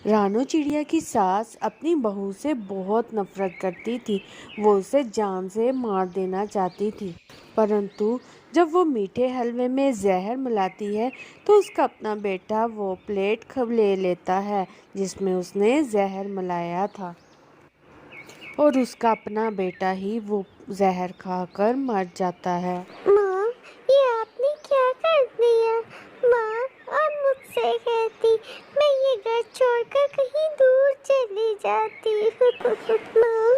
रानू चिड़िया की सास अपनी बहू से बहुत नफरत करती थी। वो उसे जान से मार देना चाहती थी, परंतु जब वो मीठे हलवे में जहर मिलाती है तो उसका अपना बेटा वो प्लेट ले लेता है जिसमें उसने जहर मिलाया था, और उसका अपना बेटा ही वो जहर खाकर मर जाता है। माँ, ये आपने क्या कर दिया? माँ, आप मुझसे कहती मैं ये घर छोड़कर कहीं दूर चली जाती। माँ,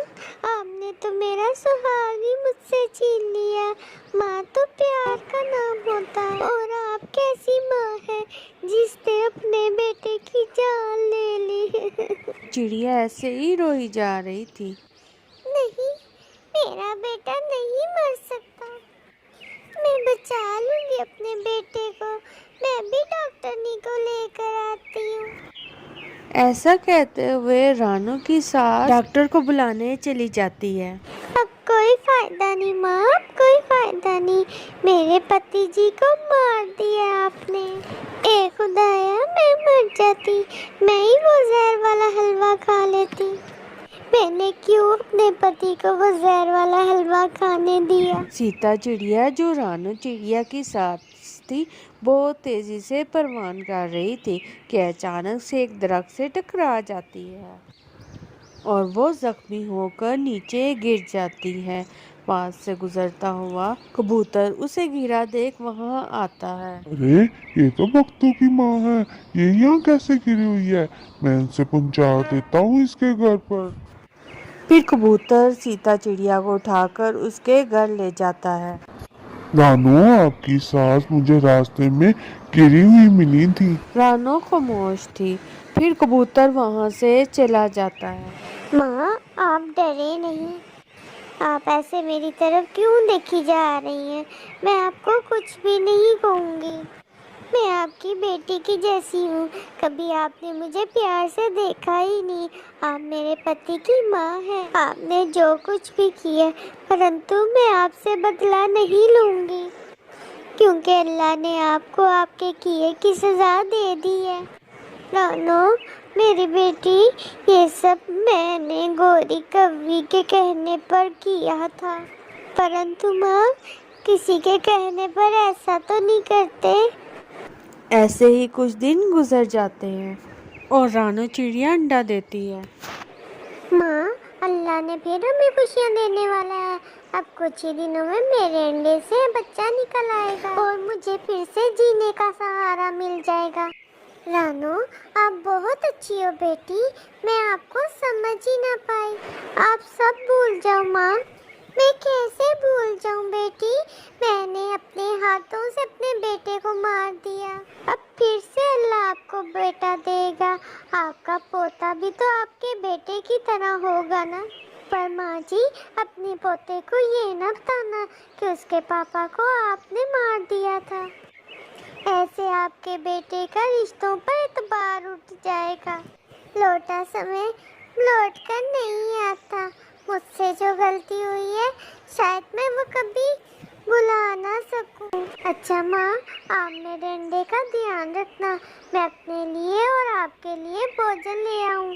आपने तो मेरा सुहाग ही मुझसे छीन लिया। माँ तो प्यार का नाम होता है, और आप कैसी माँ है जिसने अपने बेटे की जान ले ली। चिड़िया ऐसे ही रोई जा रही थी। नहीं, मेरा बेटा नहीं मर सकता। मैं बचा लूंगी अपने बेटे को। मैं भी डॉक्टरनी को लेकर आती हूँ। ऐसा कहते हुए रानू की सास डॉक्टर को बुलाने चली जाती है। अब कोई फायदा नहीं माँ, अब कोई फायदा नहीं। मेरे पति जी को मार दिया आपने। ए खुदाया, मैं मर जाती। मैं ही वो जहर वाला हलवा खा लेती। मैंने क्यों अपने पति को वो जहर वाला हलवा खाने दिया? सीता चिड़िया, जो रानू चिड़िया की सास थी, बहुत तेजी से परवान कर रही थी कि अचानक से एक दरख्त से टकरा जाती है और वो जख्मी होकर नीचे गिर जाती है। पास से गुजरता हुआ कबूतर उसे गिरा देख वहां आता है। अरे, ये तो भक्तों की माँ है। ये यहाँ कैसे गिरी हुई है? मैं इनसे पहुंचा देता हूँ इसके घर पर। फिर कबूतर सीता चिड़िया को उठाकर उसके घर ले जाता है। रानू, आपकी सास मुझे रास्ते में गिरी हुई मिली थी। रानू खामोश थी। फिर कबूतर वहां से चला जाता है। माँ, आप डरे नहीं। आप ऐसे मेरी तरफ क्यों देखी जा रही हैं? मैं आपको कुछ भी नहीं कहूँगी। मैं आपकी बेटी की जैसी हूँ। कभी आपने मुझे प्यार से देखा ही नहीं। आप मेरे पति की माँ हैं। आपने जो कुछ भी किया, परंतु मैं आपसे बदला नहीं लूँगी, क्योंकि अल्लाह ने आपको आपके किए की सज़ा दे दी है। रानो, मेरी बेटी, ये सब मैंने गौरी कव्वी के कहने पर किया था, परंतु माँ, किसी के कहने पर ऐसा तो नहीं करते। ऐसे ही कुछ दिन गुजर जाते हैं और रानू चिड़िया अंडा देती है। माँ, अल्लाह ने फिर हमें खुशियाँ देने वाला है। अब कुछ ही दिनों में मेरे अंडे से बच्चा निकल आएगा और मुझे फिर से जीने का सहारा मिल जाएगा। रानू, आप बहुत अच्छी हो बेटी। मैं आपको समझ ही ना पाई। आप सब भूल जाओ माँ। मैं कैसे भूल जाऊँ बेटी? मैंने अपने हाथों से अपने बेटे को मार दिया। अब फिर से अल्लाह आपको बेटा देगा। आपका पोता भी तो आपके बेटे की तरह होगा ना। पर माँ जी, अपने पोते को ये ना बताना कि उसके पापा को आपने मार दिया था। ऐसे आपके बेटे का रिश्तों पर एतबार उठ जाएगा। लौटा समय लौट कर नहीं आता। मुझसे जो गलती हुई है, शायद मैं वो कभी भुला ना सकूं। अच्छा माँ, आप मेरे अंडे का ध्यान रखना। मैं अपने लिए और आपके लिए भोजन ले आऊं।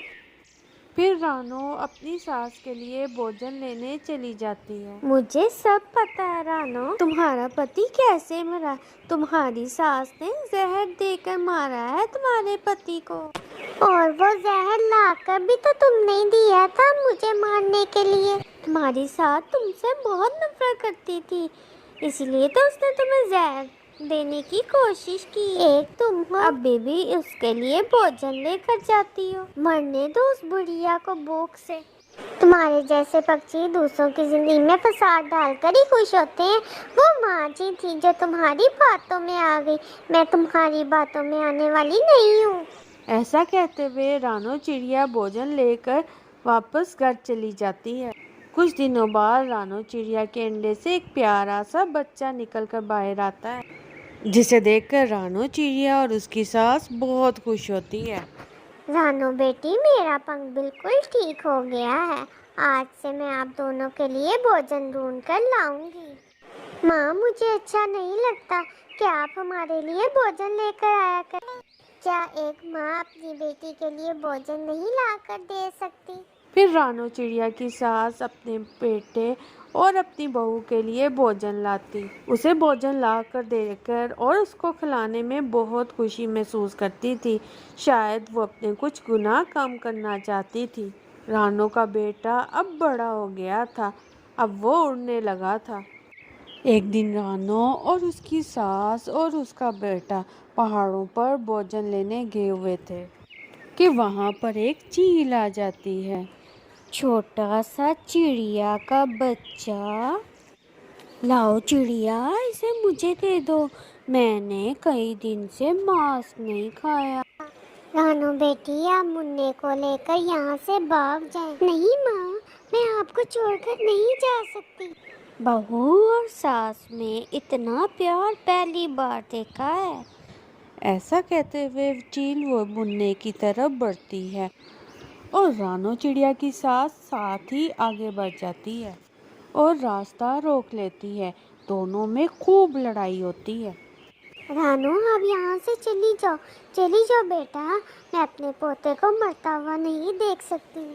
फिर रानू अपनी सास के लिए भोजन लेने चली जाती है। मुझे सब पता है रानो, तुम्हारा पति कैसे मरा। तुम्हारी सास ने जहर देकर मारा है तुम्हारे पति को, और वो जहर लाकर भी तो तुमने ही दिया था मुझे मारने के लिए। तुम्हारी सास तुमसे बहुत नफरत करती थी, इसलिए तो उसने तुम्हें जहर देने की कोशिश की। एक तुम हो, अभी भी उसके लिए भोजन लेकर जाती हो। मरने दो उस बुढ़िया को भूख से। तुम्हारे जैसे पक्षी दूसरों की जिंदगी में फसाद डालकर ही खुश होते हैं। वो माँ जी थी जो तुम्हारी बातों में आ गई। मैं तुम्हारी बातों में आने वाली नहीं हूँ। ऐसा कहते हुए रानू चिड़िया भोजन लेकर वापस घर चली जाती है। कुछ दिनों बाद रानू चिड़िया के अंडे से एक प्यारा सा बच्चा निकलकर बाहर आता है, जिसे देखकर रानू चिड़िया और उसकी सास बहुत खुश होती है। रानो बेटी, मेरा पंख बिल्कुल ठीक हो गया है। आज से मैं आप दोनों के लिए भोजन ढूंढ कर लाऊंगी। माँ, मुझे अच्छा नहीं लगता कि आप हमारे लिए भोजन लेकर आया करें। क्या एक माँ अपनी बेटी के लिए भोजन नहीं लाकर दे सकती? फिर रानो चिड़िया की सास अपने बेटे और अपनी बहू के लिए भोजन लाती। उसे भोजन ला कर देकर और उसको खिलाने में बहुत खुशी महसूस करती थी। शायद वो अपने कुछ गुनाह कम करना चाहती थी। रानो का बेटा अब बड़ा हो गया था। अब वो उड़ने लगा था। एक दिन रानो और उसकी सास और उसका बेटा पहाड़ों पर भोजन लेने गए हुए थे कि वहाँ पर एक चील आ जाती है। छोटा सा चिड़िया का बच्चा। लाओ चिड़िया, इसे मुझे दे दो, मैंने कई दिन से मांस नहीं खाया। रानू बेटी, आप मुन्ने को लेकर यहाँ से भाग जाएं। नहीं माँ, मैं आपको छोड़कर नहीं जा सकती। बहू और सास में इतना प्यार पहली बार देखा है। ऐसा कहते हुए चील वो मुन्ने की तरफ बढ़ती है और रानो चिड़िया की सास साथ ही आगे बढ़ जाती है और रास्ता रोक लेती है। दोनों में खूब लड़ाई होती है। रानू, अब यहाँ से चली जाओ बेटा। मैं अपने पोते को मरता हुआ नहीं देख सकती।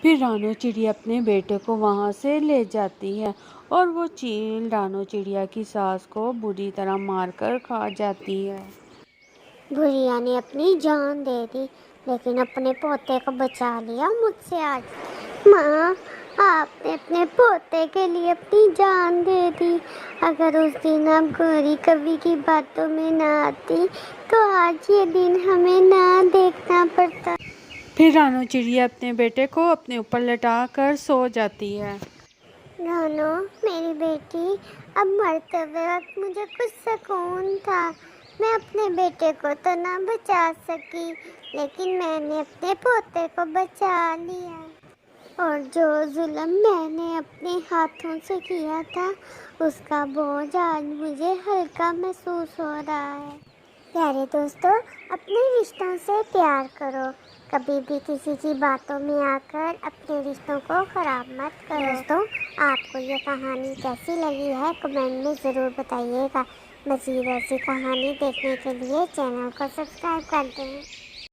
फिर रानो चिड़िया अपने बेटे को वहाँ से ले जाती है और वो चील रानो चिड़िया की सास को बुरी तरह मारकर खा जाती है। बुढ़िया ने अपनी जान दे दी, लेकिन अपने पोते को बचा लिया मुझसे आज। माँ, आपने अपने पोते के लिए अपनी जान दे दी। अगर उस दिन आप गौरी कवि की बातों में ना आती तो आज ये दिन हमें ना देखना पड़ता। फिर रानो चिड़िया अपने बेटे को अपने ऊपर लटा कर सो जाती है। रानो मेरी बेटी, अब मरते हुए वक्त मुझे कुछ सुकून था। मैं अपने बेटे को तो ना बचा सकी, लेकिन मैंने अपने पोते को बचा लिया। और जो जुल्म मैंने अपने हाथों से किया था, उसका बोझ आज मुझे हल्का महसूस हो रहा है। प्यारे दोस्तों, अपने रिश्तों से प्यार करो। कभी भी किसी की बातों में आकर अपने रिश्तों को खराब मत करो। दोस्तों, आपको ये कहानी कैसी लगी है कमेंट में ज़रूर बताइएगा। मज़ीद ऐसी कहानी देखने के लिए चैनल को सब्सक्राइब कर दें।